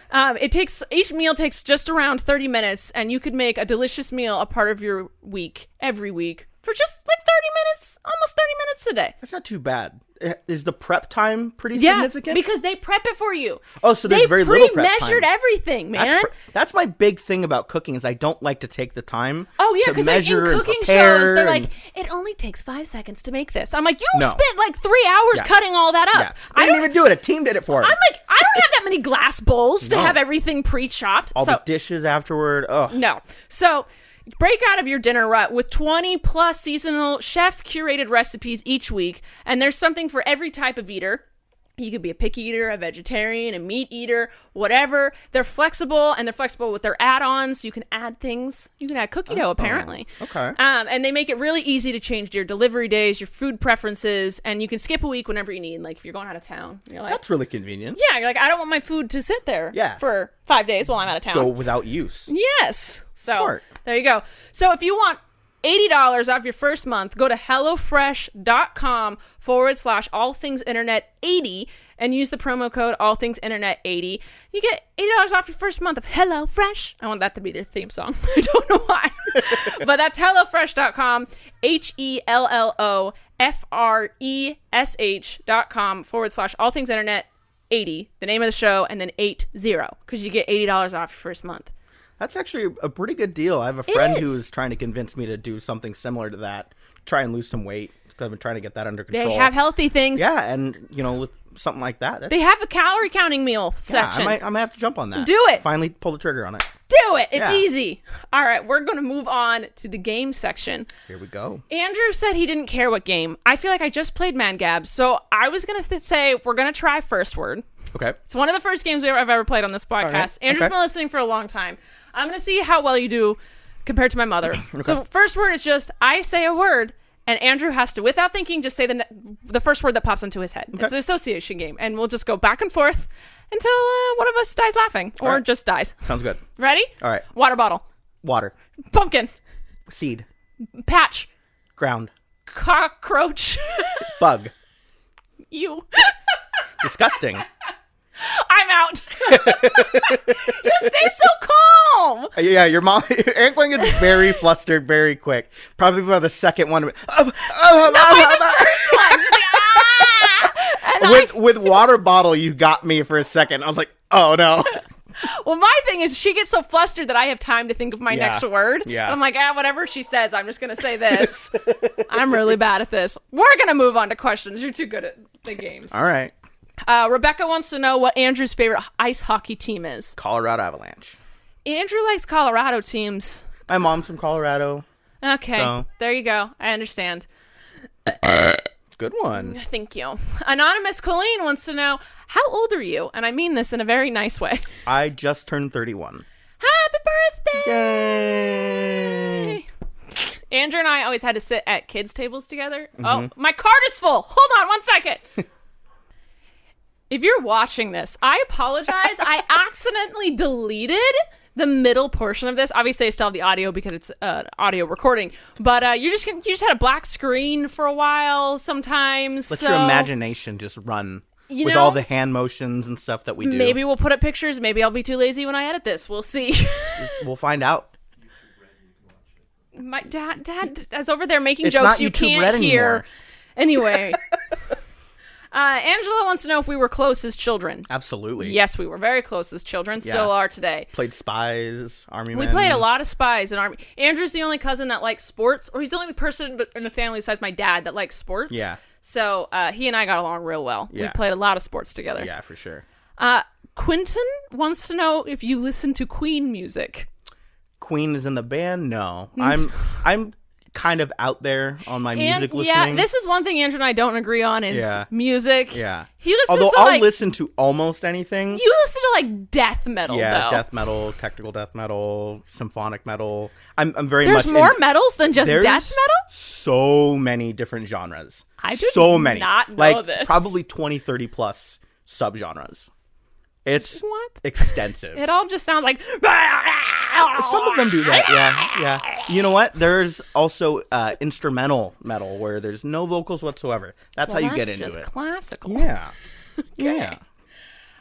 Each meal takes just around 30 minutes, and you could make a delicious meal a part of your week, every week, for just like 30 minutes, almost 30 minutes a day. That's not too bad. Is the prep time pretty significant? Because they prep it for you. Oh, so there's very little prep time. They pre-measured everything, man. That's my big thing about cooking is I don't like to take the time. Oh yeah, because like in cooking shows, they're like, it only takes 5 seconds to make this. I'm like, you spent like 3 hours cutting all that up. Yeah. I didn't even do it. A team did it for me. I'm like, I don't have that many glass bowls to have everything pre-chopped. All the dishes afterward. Oh no. So break out of your dinner rut with 20 plus seasonal chef curated recipes each week, and there's something for every type of eater. You could be a picky eater, a vegetarian, a meat eater, whatever. They're flexible, and they're flexible with their add-ons. You can add things. You can add cookie dough, apparently. Okay. And they make it really easy to change your delivery days, your food preferences, and you can skip a week whenever you need. Like if you're going out of town, you're like, that's really convenient. Yeah, you're like, I don't want my food to sit there for 5 days while I'm out of town. Go without use. Yes. So smart. There you go. So if you want $80 off your first month, go to HelloFresh.com/allthingsinternet80 and use the promo code allthingsinternet80. You get $80 off your first month of HelloFresh. I want that to be their theme song. I don't know why. But that's HelloFresh.com, HelloFresh.com/allthingsinternet80, the name of the show, and then 80, because you get $80 off your first month. That's actually a pretty good deal. I have a friend who is trying to convince me to do something similar to that, try and lose some weight. Because I've been trying to get that under control. They have healthy things. Yeah, and with something like that. They have a calorie counting meal section. I might have to jump on that. Do it. Finally pull the trigger on it. Do it. It's easy. All right, we're going to move on to the game section. Here we go. Andrew said he didn't care what game. I feel like I just played Man Gabs, so I was going to say we're going to try First Word. Okay. It's one of the first games I've ever played on this podcast. Right. Andrew's been listening for a long time. I'm going to see how well you do compared to my mother. Okay. So First Word is just, I say a word, and Andrew has to, without thinking, just say the first word that pops into his head. Okay. It's an association game, and we'll just go back and forth until one of us dies laughing, or just dies. Sounds good. Ready? All right. Water bottle. Water. Pumpkin. Seed. Patch. Ground. Cockroach. Bug. You. Disgusting. I'm out. You stay so calm. Yeah, your mom, Aunt Gwen gets very flustered very quick. Probably by the second one. The first one. Just like, with water bottle, you got me for a second. I was like, oh no. Well, my thing is she gets so flustered that I have time to think of my next word. Yeah. I'm like, whatever she says, I'm just going to say this. I'm really bad at this. We're going to move on to questions. You're too good at the games. All right. Rebecca wants to know what Andrew's favorite ice hockey team is. Colorado Avalanche. Andrew likes Colorado teams. My mom's from Colorado. Okay. So. There you go. I understand. Good one. Thank you. Anonymous Colleen wants to know, how old are you? And I mean this in a very nice way. I just turned 31. Happy birthday! Yay! Andrew and I always had to sit at kids' tables together. Mm-hmm. Oh, my card is full. Hold on 1 second. If you're watching this, I apologize. I accidentally deleted the middle portion of this. Obviously, I still have the audio because it's audio recording. But you just had a black screen for a while sometimes. Let your imagination just run with all the hand motions and stuff that we do. Maybe we'll put up pictures. Maybe I'll be too lazy when I edit this. We'll see. We'll find out. My dad is over there making jokes you can't hear. Anyway. Angela wants to know if we were close as children. Absolutely. Yes, we were very close as children. Still are today. Played Spies, Army We Men. played a lot of Spies and Army. Andrew's the only cousin that likes sports, or he's the only person in the family besides my dad that likes sports. Yeah. So he and I got along real well. Yeah. We played a lot of sports together. Yeah, for sure. Quentin wants to know if you listen to Queen music. Queen is in the band? No. I'm kind of out there on my music listening. Yeah, this is one thing Andrew and I don't agree on is music. Yeah. He listens Although to I'll listen to almost anything. You listen to like death metal, though. death metal, technical death metal, symphonic metal. I'm very There's much more metals than just death metal? So many different genres. I did not know like, this. Probably 20, 30 plus subgenres. It's extensive. It all just sounds like... Some of them do that, yeah. You know what? There's also instrumental metal where there's no vocals whatsoever. That's how you get into it. That's just classical. Yeah. Okay.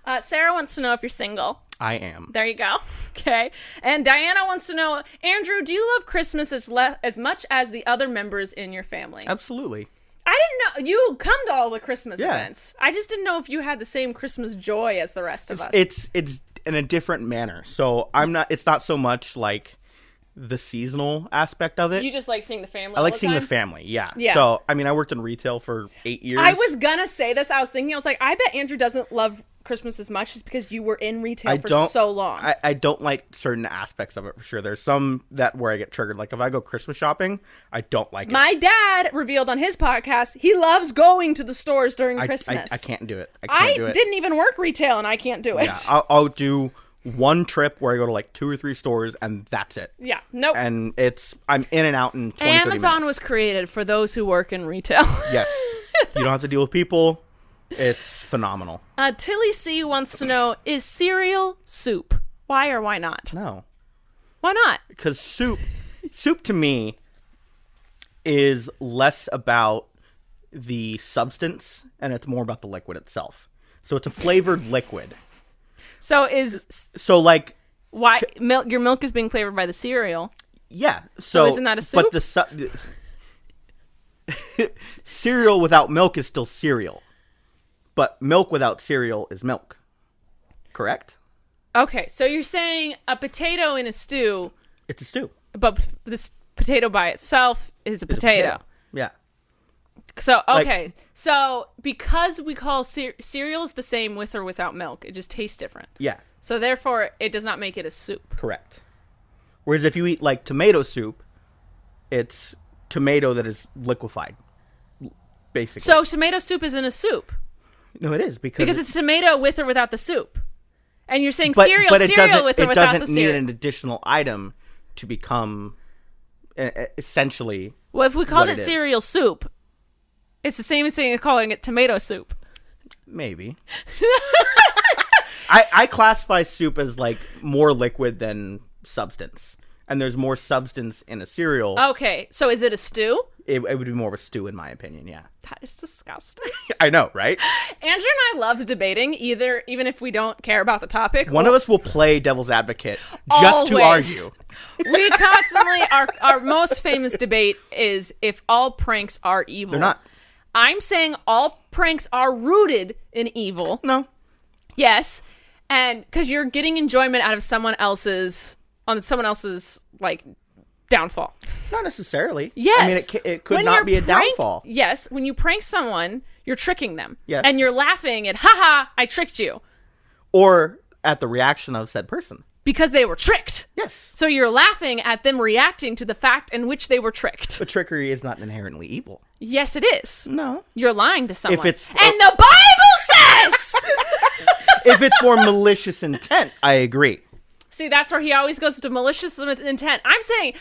Yeah. Sarah wants to know if you're single. I am. There you go. Okay. And Diana wants to know, Andrew, do you love Christmas as much as the other members in your family? Absolutely. I didn't know you come to all the Christmas events. I just didn't know if you had the same Christmas joy as the rest of us. It's in a different manner. So it's not so much like the seasonal aspect of it. You just like seeing the family. I like seeing the family. Yeah. Yeah. So I mean, I worked in retail for 8 years. I was gonna say this. I was like, I bet Andrew doesn't love Christmas as much just because you were in retail for so long. I don't like certain aspects of it for sure. There's some where I get triggered. Like if I go Christmas shopping, I don't like it. My dad revealed on his podcast he loves going to the stores during Christmas. I can't do it. I didn't even work retail and I can't do it. Yeah, I'll do one trip where I go to like 2 or 3 stores and that's it. Yeah, nope. And I'm in and out in 20, Amazon was created for those who work in retail. Yes. You don't have to deal with people. It's phenomenal. Tilly C wants to know, is cereal soup? Why or why not? No. Why not? Because soup to me is less about the substance and it's more about the liquid itself. So it's a flavored liquid. So like why your milk is being flavored by the cereal? Yeah. So isn't that a soup? But cereal without milk is still cereal. But milk without cereal is milk. Correct? Okay, so you're saying a potato in a stew, It's a stew. but this potato by itself is a It's a potato. Yeah. So, okay. So, because we call cereals the same with or without milk, it just tastes different. Yeah. So, therefore, it does not make it a soup. Correct. Whereas if you eat like tomato soup, it's tomato that is liquefied, basically. So, tomato soup isn't a soup. No, it is Because it's tomato with or without the soup. And you're saying but cereal it with or doesn't without the need cereal. an additional item to become essentially. Well, if we called it is. cereal soup, it's the same thing as calling it tomato soup. Maybe. I classify soup as like more liquid than substance, and there's more substance in a cereal. Okay, so is it a stew? It would be more of a stew, in my opinion. Yeah. That is disgusting. I know, right? Andrew and I love debating, even if we don't care about the topic. One of us will play devil's advocate just to Always. argue. We constantly, our most famous debate is if all pranks are evil. They're not. I'm saying all pranks are rooted in evil. No. Yes. And because you're getting enjoyment out of someone else's like downfall. Not necessarily. Yes. I mean, it could When not you're be a downfall. Yes. When you prank someone, you're tricking them. Yes. And you're laughing at, haha, I tricked you. Or at the reaction of said person. Because they were tricked. Yes. So you're laughing at them reacting to the fact in which they were tricked. But trickery is not inherently evil. Yes, it is. No. You're lying to someone. If it's and the Bible says! if it's for malicious intent, I agree. See, that's where he always goes to malicious intent. I'm saying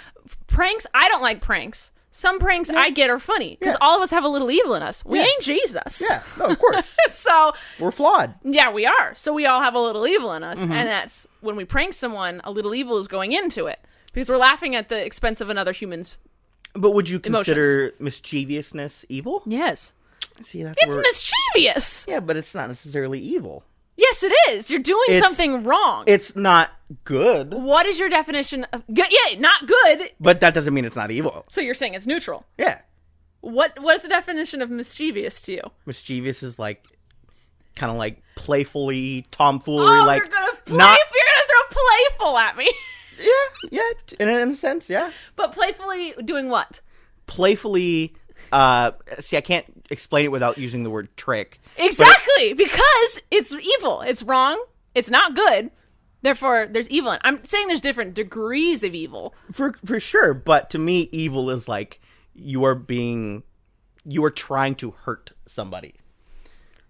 pranks, I don't like pranks. Some pranks I get are funny because all of us have a little evil in us. We ain't Jesus. Yeah, no, of course. So we're flawed. Yeah, we are. So we all have a little evil in us. And that's when we prank someone, a little evil is going into it because we're laughing at the expense of another human's. But would you consider mischievousness evil? Yes. See, It's mischievous. Yeah, but it's not necessarily evil. Yes, it is. You're doing something wrong. It's not good. What is your definition of good? Yeah, not good. But that doesn't mean it's not evil. So you're saying it's neutral. Yeah. What is the definition of mischievous to you? Mischievous is like kind of like playfully tomfoolery. Oh, like you're gonna throw playful at me. Yeah, in a sense, yeah. But playfully doing what? Playfully, see, I can't explain it without using the word trick. Exactly, because it's evil. It's wrong. It's not good. Therefore, there's evil. I'm saying there's different degrees of evil. For sure, but to me, evil is like you are trying to hurt somebody.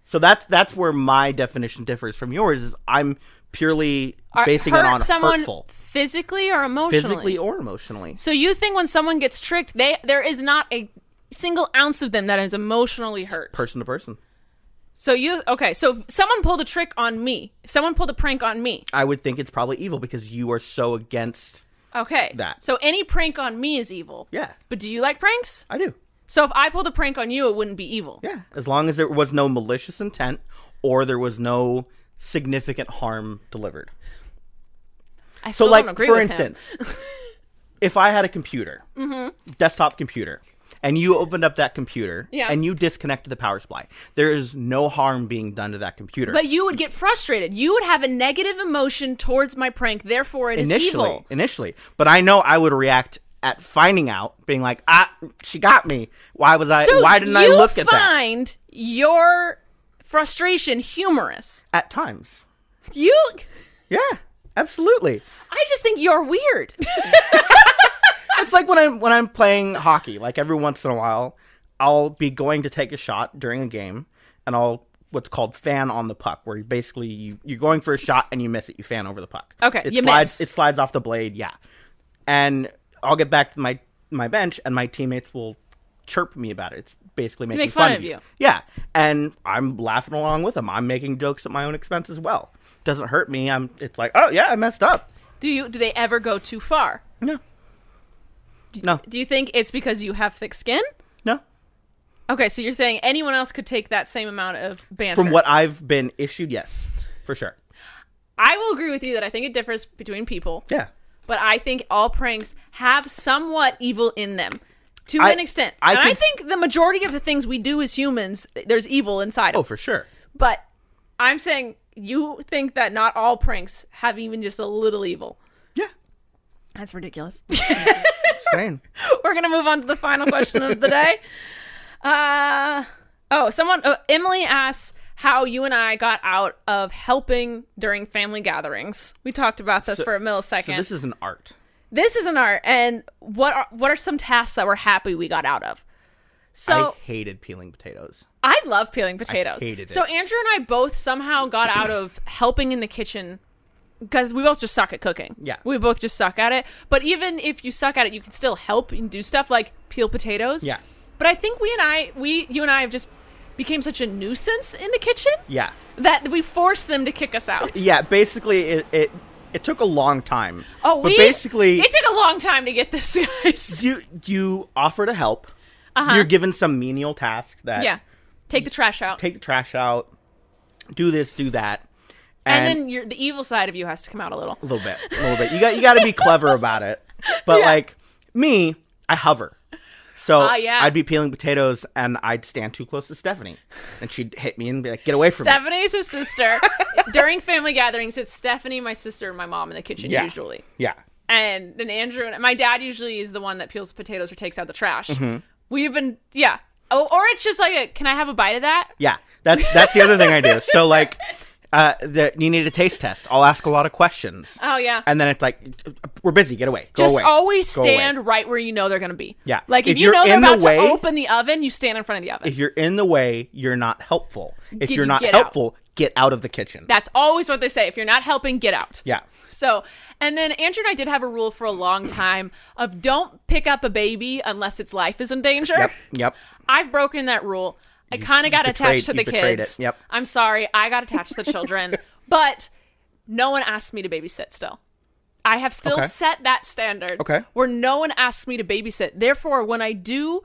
So that's where my definition differs from yours. Is I'm purely basing it on someone hurtful. Physically or emotionally? Physically or emotionally. So you think when someone gets tricked, there is not a single ounce of them that is emotionally hurt? Person to person. So so if someone pulled a trick on me, if someone pulled a prank on me, I would think it's probably evil because you are so against that. So any prank on me is evil. Yeah. But do you like pranks? I do. So if I pulled a prank on you, it wouldn't be evil. Yeah, as long as there was no malicious intent or there was no significant harm delivered. I still don't agree for with instance, if I had a computer, desktop computer, and you opened up that computer and you disconnected the power supply, there is no harm being done to that computer. But you would get frustrated. You would have a negative emotion towards my prank. Therefore, it is evil. Initially. But I know I would react at finding out, being like, she got me. Why didn't I look at that? You find your frustration humorous. At times. Yeah, absolutely. I just think you're weird. It's like when I'm playing hockey. Like every once in a while, I'll be going to take a shot during a game, and I'll what's called fan on the puck, where you're going for a shot and you miss it. You fan over the puck. Okay, miss. It slides off the blade. Yeah, and I'll get back to my bench, and my teammates will chirp me about it. It's basically making fun of you. Yeah, and I'm laughing along with them. I'm making jokes at my own expense as well. Doesn't hurt me. It's like, oh yeah, I messed up. Do they ever go too far? No. No. Do you think it's because you have thick skin? No. Okay, so you're saying anyone else could take that same amount of banter? From what I've been issued, yes, for sure. I will agree with you that I think it differs between people. Yeah. But I think all pranks have somewhat evil in them. To an extent. I think the majority of the things we do as humans, there's evil inside of. Oh, for sure. But I'm saying you think that not all pranks have even just a little evil. Yeah. That's ridiculous. Same. We're going to move on to the final question of the day. Emily asks how you and I got out of helping during family gatherings. We talked about this for a millisecond. So this is an art. This is an art. And what are some tasks that we're happy we got out of? So I hated peeling potatoes. I love peeling potatoes. I hated it. So Andrew and I both somehow got out of helping in the kitchen because we both just suck at cooking. Yeah. We both just suck at it. But even if you suck at it, you can still help and do stuff like peel potatoes. Yeah. But I think you and I have just became such a nuisance in the kitchen. Yeah. That we forced them to kick us out. Yeah, basically it took a long time. It took a long time to get this, guys. You offer to help. Uh-huh. You're given some menial tasks that... Yeah. Take the trash out. Take the trash out. Do this, do that. And then the evil side of you has to come out a little. A little bit. You got to be clever about it. But like me, I hover. So I'd be peeling potatoes and I'd stand too close to Stephanie. And she'd hit me and be like, get away from me. Stephanie's his sister. During family gatherings, it's Stephanie, my sister, and my mom in the kitchen usually. Yeah. And then Andrew and my dad usually is the one that peels potatoes or takes out the trash. Mm-hmm. We've been, Oh, or it's just like, can I have a bite of that? Yeah, that's the other thing I do. So like, you need a taste test. I'll ask a lot of questions. Oh yeah. And then it's like, we're busy. Get away. Go away. Just always stand right where you know they're gonna be. Yeah. Like if you know they're about to open the oven, you stand in front of the oven. If you're in the way, you're not helpful. If you're not helpful, get out of the kitchen. That's always what they say. If you're not helping, get out. Yeah. So, and then Andrew and I did have a rule for a long time of don't pick up a baby unless its life is in danger. Yep. I've broken that rule. I kind of got attached to the kids. Yep. I'm sorry. I got attached to the children. But no one asked me to babysit still. I have still set that standard where no one asks me to babysit. Therefore, when I do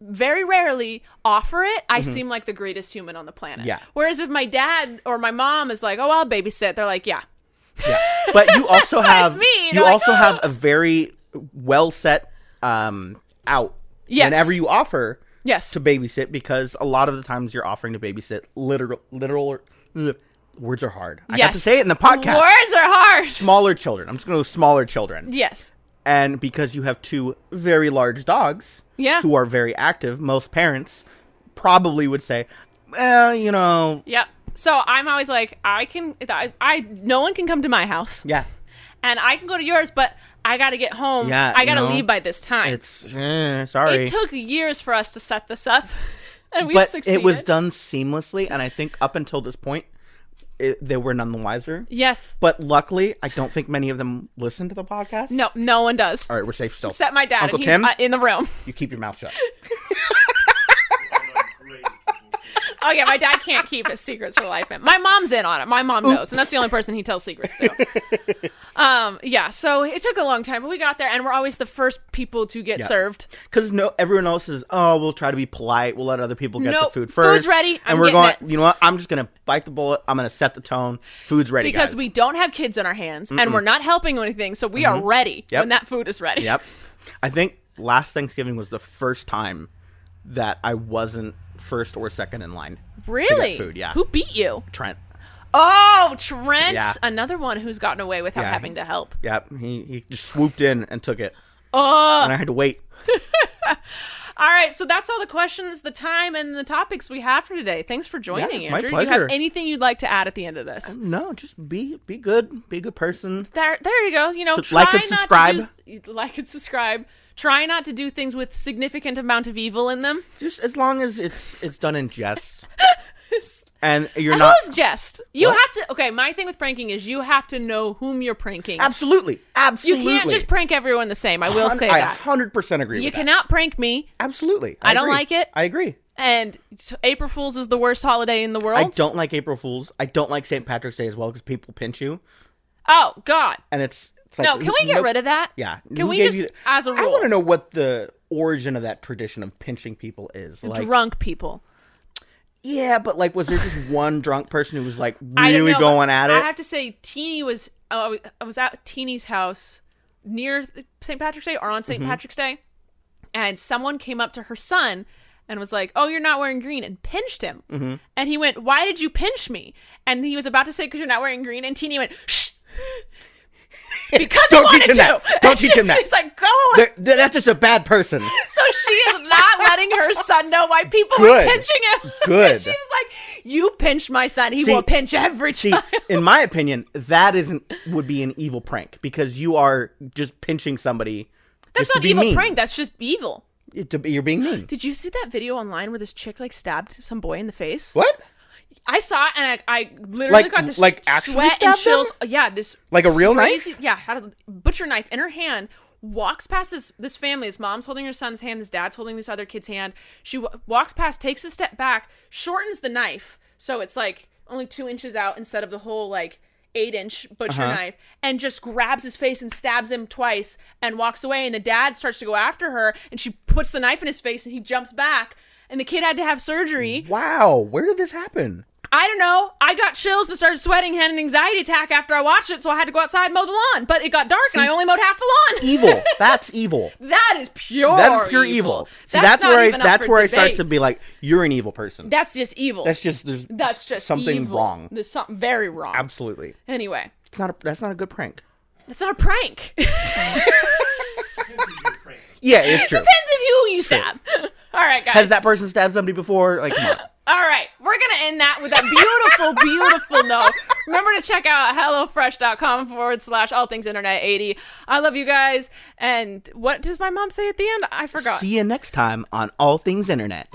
very rarely offer it, I seem like the greatest human on the planet. Yeah. Whereas if my dad or my mom is like, oh, I'll babysit, they're like, yeah. But you also have have a very well set out whenever you offer to babysit, because a lot of the times you're offering to babysit literal words are hard. I got to say it in the podcast. Words are hard. Smaller children. I'm just going to go smaller children. Yes. And because you have two very large dogs who are very active, most parents probably would say, well, you know. Yep. So I'm always like, no one can come to my house. Yeah. And I can go to yours, but I got to get home. Yeah. I got to leave by this time. Sorry. It took years for us to set this up. And we've succeeded. It was done seamlessly. And I think up until this point, they were none the wiser. Yes. But luckily, I don't think many of them listen to the podcast. No one does. All right, we're safe still. Except my dad. Uncle and Tim, he's in the room. You keep your mouth shut. Oh, yeah, my dad can't keep his secrets for life. My mom's in on it. My mom knows, and that's the only person he tells secrets to. So it took a long time, but we got there, and we're always the first people to get served. Because everyone else is, we'll try to be polite. We'll let other people get the food first. Food's ready. And we're going, you know what? I'm just going to bite the bullet. I'm going to set the tone. Food's ready, because guys. we don't have kids in our hands, and we're not helping or anything, so we are ready when that food is ready. Yep. I think last Thanksgiving was the first time that I wasn't first or second in line. Really? To get food, yeah. Who beat you? Trent. Oh, Trent. Yeah. Another one who's gotten away without having to help. Yeah, he just swooped in and took it. Oh. And I had to wait. All right, so that's all the questions, the time, and the topics we have for today. Thanks for joining, Andrew. My pleasure. Do you have anything you'd like to add at the end of this? No, just be good. Be a good person. There you go. Like and subscribe. Like and subscribe. Try not to do things with significant amount of evil in them. Just as long as it's done in jest. And you're not. Who's jest? You have to. Okay, my thing with pranking is you have to know whom you're pranking. Absolutely. You can't just prank everyone the same. I will say that. I 100% agree with that. You cannot prank me. Absolutely. I don't like it. I agree. And April Fool's is the worst holiday in the world. I don't like April Fool's. I don't like St. Patrick's Day as well, because people pinch you. Oh, God. And it's like, no, can we get rid of that? Yeah. Can we just, as a rule? I want to know what the origin of that tradition of pinching people is. Drunk people. Yeah, but was there just one drunk person who was really going at it? I have to say, Teeny was. I was at Teeny's house near St. Patrick's Day or on St. Patrick's Day, and someone came up to her son and was like, oh, you're not wearing green, and pinched him. Mm-hmm. And he went, why did you pinch me? And he was about to say, because you're not wearing green. And Teeny went, shh. Because Don't teach him that. Don't teach him that. He's like, go away. That's just a bad person. So she is not letting her son know why people were pinching him. Good. She was like, you pinched my son. He will pinch every child. In my opinion, that would be an evil prank because you are just pinching somebody. That's not evil prank. That's just evil. You're being mean. Did you see that video online where this chick like stabbed some boy in the face? What? I saw it and I literally got this sweat and chills. Them? Yeah, this like a real knife. Yeah, had a butcher knife in her hand. Walks past this family. His mom's holding her son's hand. His dad's holding this other kid's hand. She walks past, takes a step back, shortens the knife so it's like only 2 inches out instead of the whole like 8-inch butcher knife, and just grabs his face and stabs him twice and walks away. And the dad starts to go after her, and she puts the knife in his face, and he jumps back. And the kid had to have surgery. Wow, where did this happen? I don't know. I got chills and started sweating, had an anxiety attack after I watched it, so I had to go outside and mow the lawn. But it got dark, and I only mowed half the lawn. Evil. That's evil. That is pure. That is pure evil. See, that's where I start to be like, you're an evil person. That's just evil. That's just something evil. Wrong. There's something very wrong. Absolutely. Anyway, that's not a good prank. That's not a prank. Yeah, it's true. Depends if who you stab. All right, guys. Has that person stabbed somebody before? Like, come on. All right, we're going to end that with a beautiful, beautiful note. Remember to check out HelloFresh.com/allthingsinternet80. I love you guys. And what does my mom say at the end? I forgot. See you next time on All Things Internet.